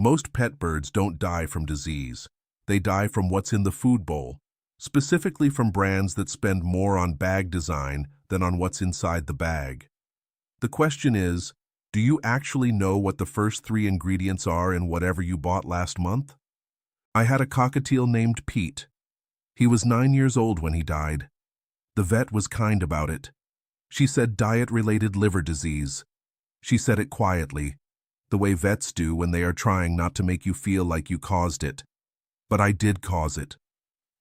Most pet birds don't die from disease. They die from what's in the food bowl, specifically from brands that spend more on bag design than on what's inside the bag. The question is, do you actually know what the first 3 ingredients are in whatever you bought last month? I had a cockatiel named Pete. He was 9 years old when he died. The vet was kind about it. She said diet-related liver disease. She said it quietly, the way vets do when they are trying not to make you feel like you caused it. But I did cause it.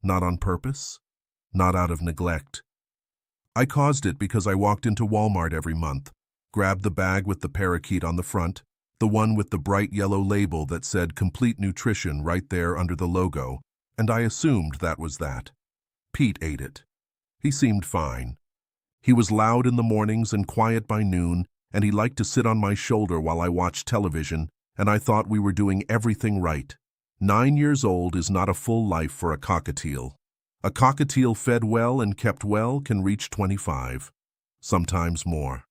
Not on purpose, not out of neglect. I caused it because I walked into Walmart every month, grabbed the bag with the parakeet on the front, the one with the bright yellow label that said Complete Nutrition right there under the logo, and I assumed that was that. Pete ate it. He seemed fine. He was loud in the mornings and quiet by noon, and he liked to sit on my shoulder while I watched television, and I thought we were doing everything right. 9 years old is not a full life for a cockatiel. A cockatiel fed well and kept well can reach 25, sometimes more.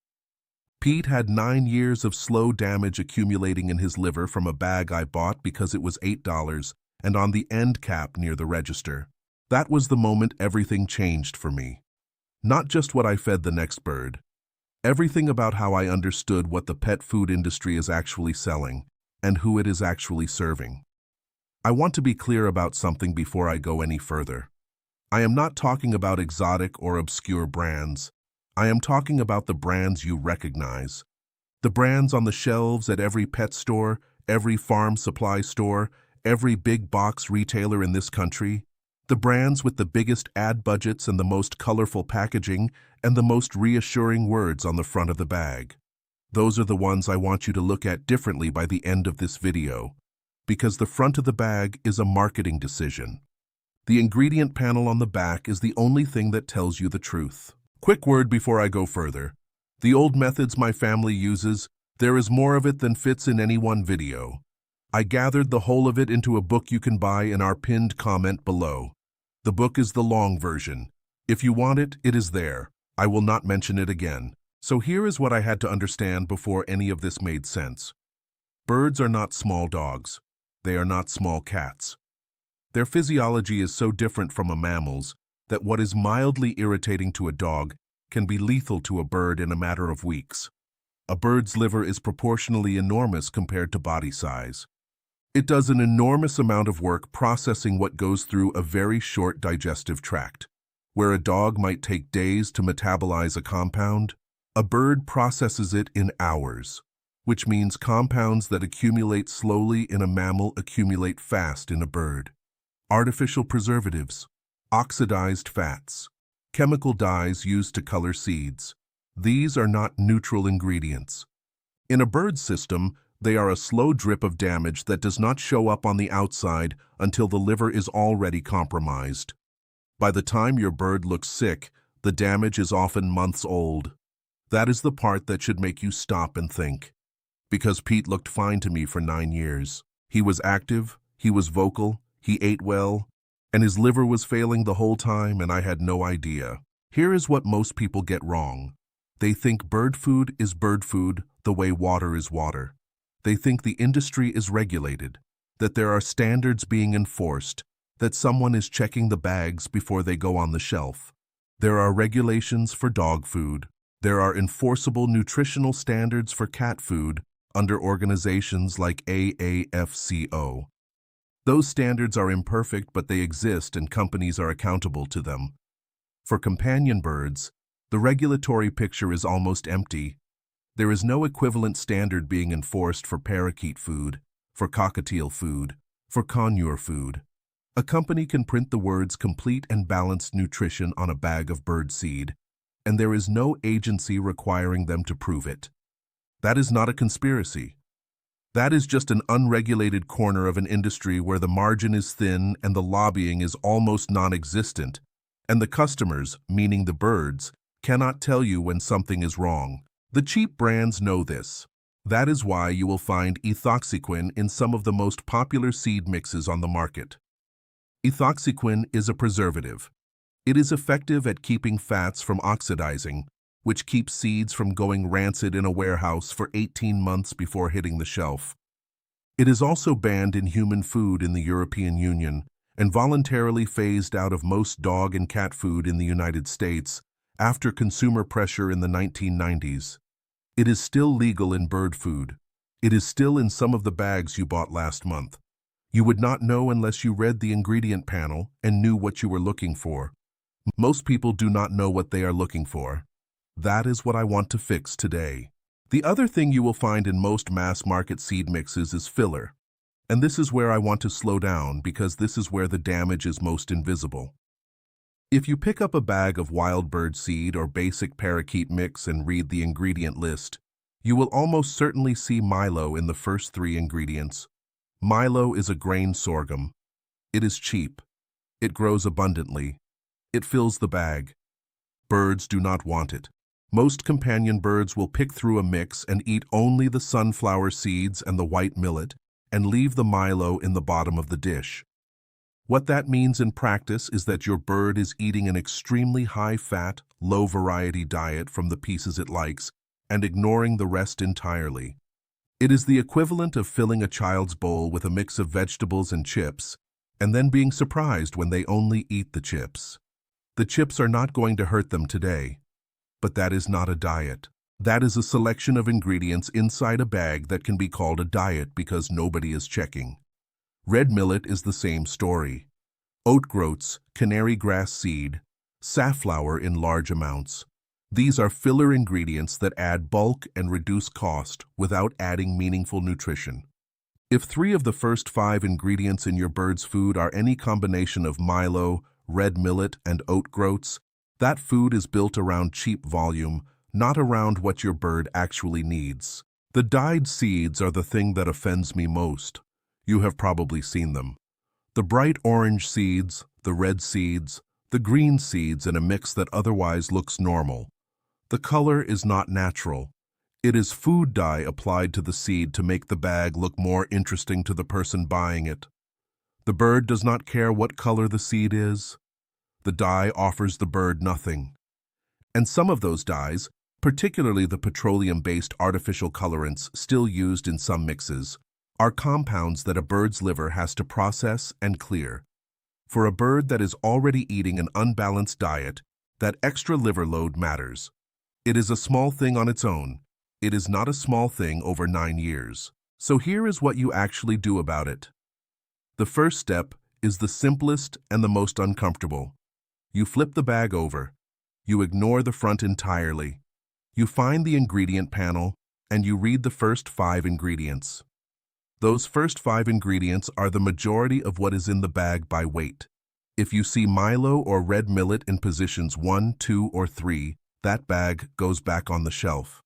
Pete had 9 years of slow damage accumulating in his liver from a bag I bought because it was $8 and on the end cap near the register. That was the moment everything changed for me. Not just what I fed the next bird. Everything about how I understood what the pet food industry is actually selling and who it is actually serving. I want to be clear about something before I go any further. I am not talking about exotic or obscure brands. I am talking about the brands you recognize. The brands on the shelves at every pet store, every farm supply store, every big box retailer in this country. The brands with the biggest ad budgets and the most colorful packaging and the most reassuring words on the front of the bag. Those are the ones I want you to look at differently by the end of this video, because the front of the bag is a marketing decision. The ingredient panel on the back is the only thing that tells you the truth. Quick word before I go further. The old methods my family uses, there is more of it than fits in any one video. I gathered the whole of it into a book you can buy in our pinned comment below. The book is the long version. If you want it, it is there. I will not mention it again. So here is what I had to understand before any of this made sense. Birds are not small dogs. They are not small cats. Their physiology is so different from a mammal's that what is mildly irritating to a dog can be lethal to a bird in a matter of weeks. A bird's liver is proportionally enormous compared to body size. It does an enormous amount of work processing what goes through a very short digestive tract. Where a dog might take days to metabolize a compound, a bird processes it in hours, which means compounds that accumulate slowly in a mammal accumulate fast in a bird. Artificial preservatives, oxidized fats, chemical dyes used to color seeds. These are not neutral ingredients. In a bird's system, they are a slow drip of damage that does not show up on the outside until the liver is already compromised. By the time your bird looks sick, the damage is often months old. That is the part that should make you stop and think. Because Pete looked fine to me for 9 years. He was active, he was vocal, he ate well, and his liver was failing the whole time and I had no idea. Here is what most people get wrong. They think bird food is bird food the way water is water. They think the industry is regulated, that there are standards being enforced, that someone is checking the bags before they go on the shelf. There are regulations for dog food. There are enforceable nutritional standards for cat food under organizations like AAFCO. Those standards are imperfect, but they exist and companies are accountable to them. For companion birds, the regulatory picture is almost empty. There is no equivalent standard being enforced for parakeet food, for cockatiel food, for conure food. A company can print the words complete and balanced nutrition on a bag of bird seed, and there is no agency requiring them to prove it. That is not a conspiracy. That is just an unregulated corner of an industry where the margin is thin and the lobbying is almost non-existent, and the customers, meaning the birds, cannot tell you when something is wrong. The cheap brands know this. That is why you will find ethoxyquin in some of the most popular seed mixes on the market. Ethoxyquin is a preservative. It is effective at keeping fats from oxidizing, which keeps seeds from going rancid in a warehouse for 18 months before hitting the shelf. It is also banned in human food in the European Union and voluntarily phased out of most dog and cat food in the United States after consumer pressure in the 1990s. It is still legal in bird food. It is still in some of the bags you bought last month. You would not know unless you read the ingredient panel and knew what you were looking for. Most people do not know what they are looking for. That is what I want to fix today. The other thing you will find in most mass-market seed mixes is filler. And this is where I want to slow down because this is where the damage is most invisible. If you pick up a bag of wild bird seed or basic parakeet mix and read the ingredient list, you will almost certainly see milo in the first 3 ingredients. Milo is a grain sorghum. It is cheap. It grows abundantly. It fills the bag. Birds do not want it. Most companion birds will pick through a mix and eat only the sunflower seeds and the white millet and leave the milo in the bottom of the dish. What that means in practice is that your bird is eating an extremely high-fat, low-variety diet from the pieces it likes and ignoring the rest entirely. It is the equivalent of filling a child's bowl with a mix of vegetables and chips and then being surprised when they only eat the chips. The chips are not going to hurt them today. But that is not a diet. That is a selection of ingredients inside a bag that can be called a diet because nobody is checking. Red millet is the same story. Oat groats, canary grass seed, safflower in large amounts. These are filler ingredients that add bulk and reduce cost without adding meaningful nutrition. If 3 of the first 5 ingredients in your bird's food are any combination of milo, red millet, and oat groats, that food is built around cheap volume, not around what your bird actually needs. The dyed seeds are the thing that offends me most. You have probably seen them. The bright orange seeds, the red seeds, the green seeds in a mix that otherwise looks normal. The color is not natural. It is food dye applied to the seed to make the bag look more interesting to the person buying it. The bird does not care what color the seed is. The dye offers the bird nothing. And some of those dyes, particularly the petroleum-based artificial colorants still used in some mixes, are compounds that a bird's liver has to process and clear. For a bird that is already eating an unbalanced diet, that extra liver load matters. It is a small thing on its own. It is not a small thing over 9 years. So here is what you actually do about it. The first step is the simplest and the most uncomfortable. You flip the bag over. You ignore the front entirely. You find the ingredient panel, and you read the first 5 ingredients. Those first 5 ingredients are the majority of what is in the bag by weight. If you see milo or red millet in positions 1, 2, or 3, that bag goes back on the shelf.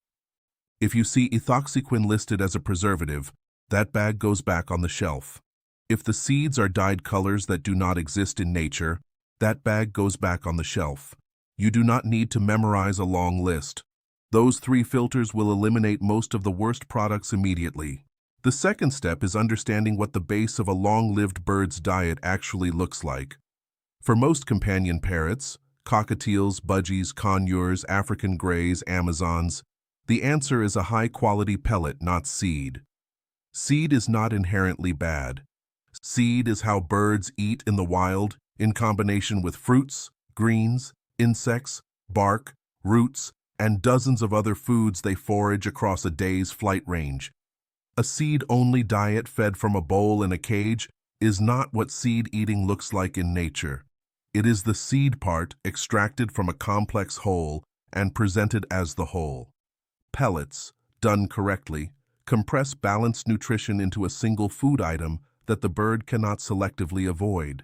If you see ethoxyquin listed as a preservative, that bag goes back on the shelf. If the seeds are dyed colors that do not exist in nature, that bag goes back on the shelf. You do not need to memorize a long list. Those 3 filters will eliminate most of the worst products immediately. The second step is understanding what the base of a long-lived bird's diet actually looks like. For most companion parrots, cockatiels, budgies, conures, African greys, Amazons, the answer is a high-quality pellet, not seed. Seed is not inherently bad. Seed is how birds eat in the wild, in combination with fruits, greens, insects, bark, roots, and dozens of other foods they forage across a day's flight range. A seed-only diet fed from a bowl in a cage is not what seed eating looks like in nature. It is the seed part extracted from a complex whole and presented as the whole. Pellets, done correctly, compress balanced nutrition into a single food item that the bird cannot selectively avoid.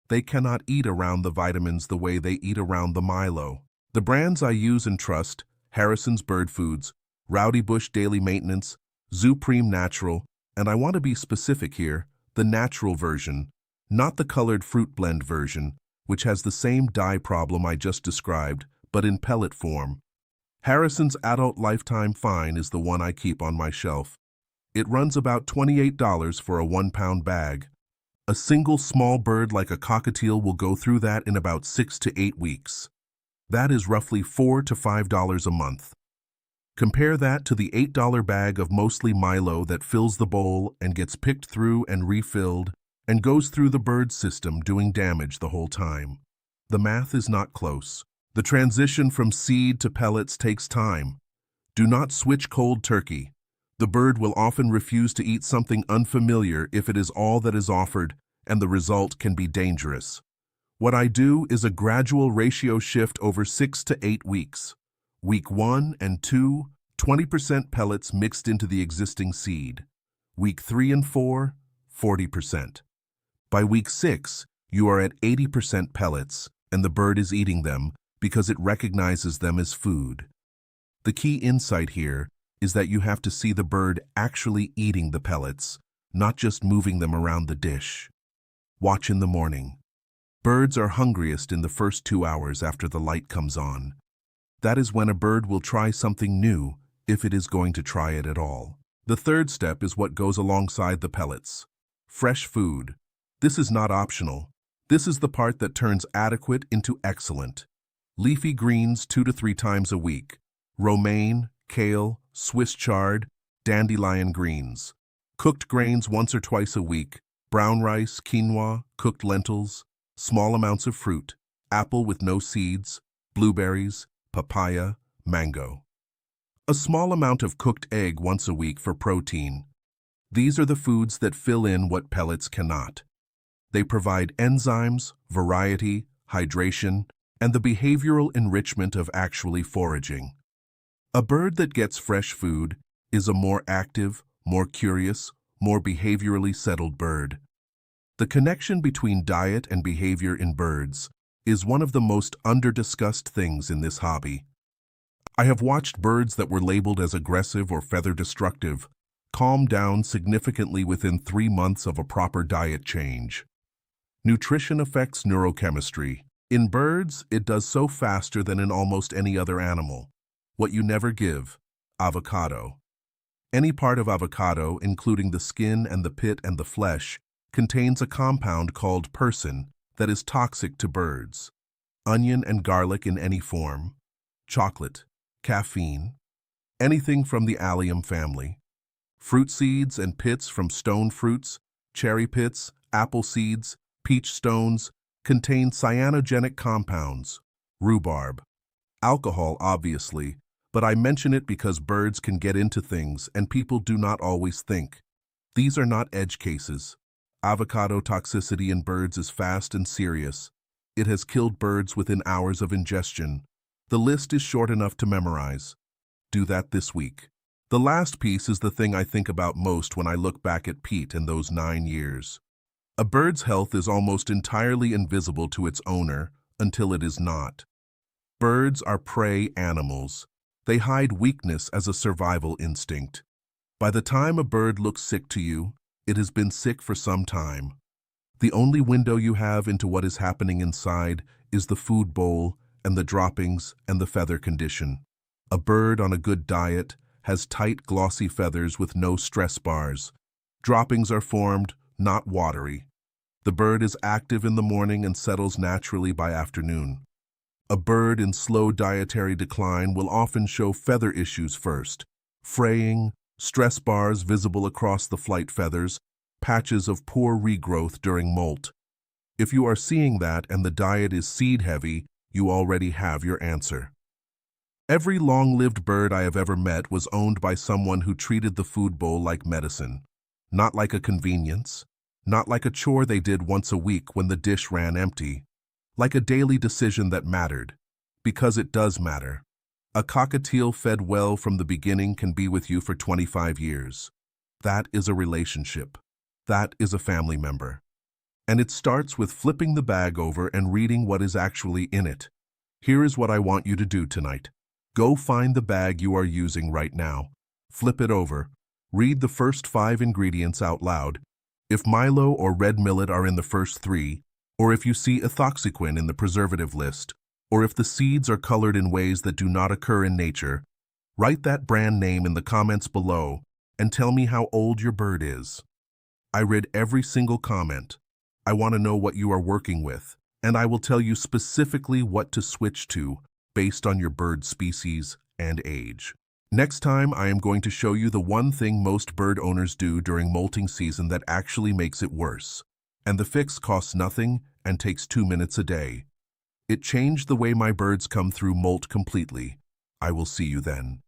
They cannot eat around the vitamins the way they eat around the milo. The brands I use and trust, Harrison's Bird Foods, Roudybush Daily Maintenance, Zupreem Natural, and I want to be specific here, the natural version, not the colored fruit blend version, which has the same dye problem I just described, but in pellet form. Harrison's Adult Lifetime Fine is the one I keep on my shelf. It runs about $28 for a 1-pound bag. A single small bird like a cockatiel will go through that in about 6 to 8 weeks. That is roughly $4 to $5 a month. Compare that to the $8 bag of mostly Milo that fills the bowl and gets picked through and refilled and goes through the bird system doing damage the whole time. The math is not close. The transition from seed to pellets takes time. Do not switch cold turkey. The bird will often refuse to eat something unfamiliar if it is all that is offered, and the result can be dangerous. What I do is a gradual ratio shift over 6 to 8 weeks. Week 1 and 2, 20% pellets mixed into the existing seed. Week 3 and 4, 40%. By week 6, you are at 80% pellets, and the bird is eating them because it recognizes them as food. The key insight here is that you have to see the bird actually eating the pellets, not just moving them around the dish. Watch in the morning. Birds are hungriest in the first 2 hours after the light comes on. That is when a bird will try something new, if it is going to try it at all. The third step is what goes alongside the pellets. Fresh food. This is not optional. This is the part that turns adequate into excellent. Leafy greens 2 to 3 times a week. Romaine, kale, Swiss chard, dandelion greens. Cooked grains once or twice a week. Brown rice, quinoa, cooked lentils. Small amounts of fruit. Apple with no seeds. Blueberries, papaya, mango. A small amount of cooked egg once a week for protein. These are the foods that fill in what pellets cannot. They provide enzymes, variety, hydration, and the behavioral enrichment of actually foraging. A bird that gets fresh food is a more active, more curious, more behaviorally settled bird. The connection between diet and behavior in birds is one of the most under-discussed things in this hobby. I have watched birds that were labeled as aggressive or feather-destructive calm down significantly within 3 months of a proper diet change. Nutrition affects neurochemistry. In birds, it does so faster than in almost any other animal. What you never give: avocado. Any part of avocado, including the skin and the pit and the flesh, contains a compound called persin that is toxic to birds. Onion and garlic in any form. Chocolate. Caffeine. Anything from the allium family. Fruit seeds and pits from stone fruits, cherry pits, apple seeds, peach stones contain cyanogenic compounds. Rhubarb. Alcohol, obviously, but I mention it because birds can get into things and people do not always think. These are not edge cases. Avocado toxicity in birds is fast and serious. It has killed birds within hours of ingestion. The list is short enough to memorize. Do that this week. The last piece is the thing I think about most when I look back at Pete and those 9 years. A bird's health is almost entirely invisible to its owner until it is not. Birds are prey animals. They hide weakness as a survival instinct. By the time a bird looks sick to you, it has been sick for some time. The only window you have into what is happening inside is the food bowl and the droppings and the feather condition. A bird on a good diet has tight, glossy feathers with no stress bars. Droppings are formed, not watery. The bird is active in the morning and settles naturally by afternoon. A bird in slow dietary decline will often show feather issues first: fraying, stress bars visible across the flight feathers, patches of poor regrowth during molt. If you are seeing that and the diet is seed-heavy, you already have your answer. Every long-lived bird I have ever met was owned by someone who treated the food bowl like medicine, not like a convenience, not like a chore they did once a week when the dish ran empty, like a daily decision that mattered, because it does matter. A cockatiel fed well from the beginning can be with you for 25 years. That is a relationship. That is a family member. And it starts with flipping the bag over and reading what is actually in it. Here is what I want you to do tonight. Go find the bag you are using right now. Flip it over. Read the first 5 ingredients out loud. If Milo or red millet are in the first 3, or if you see ethoxyquin in the preservative list, or if the seeds are colored in ways that do not occur in nature, write that brand name in the comments below and tell me how old your bird is. I read every single comment. I want to know what you are working with, and I will tell you specifically what to switch to based on your bird species and age. Next time, I am going to show you the one thing most bird owners do during molting season that actually makes it worse. And the fix costs nothing and takes 2 minutes a day. It changed the way my birds come through molt completely. I will see you then.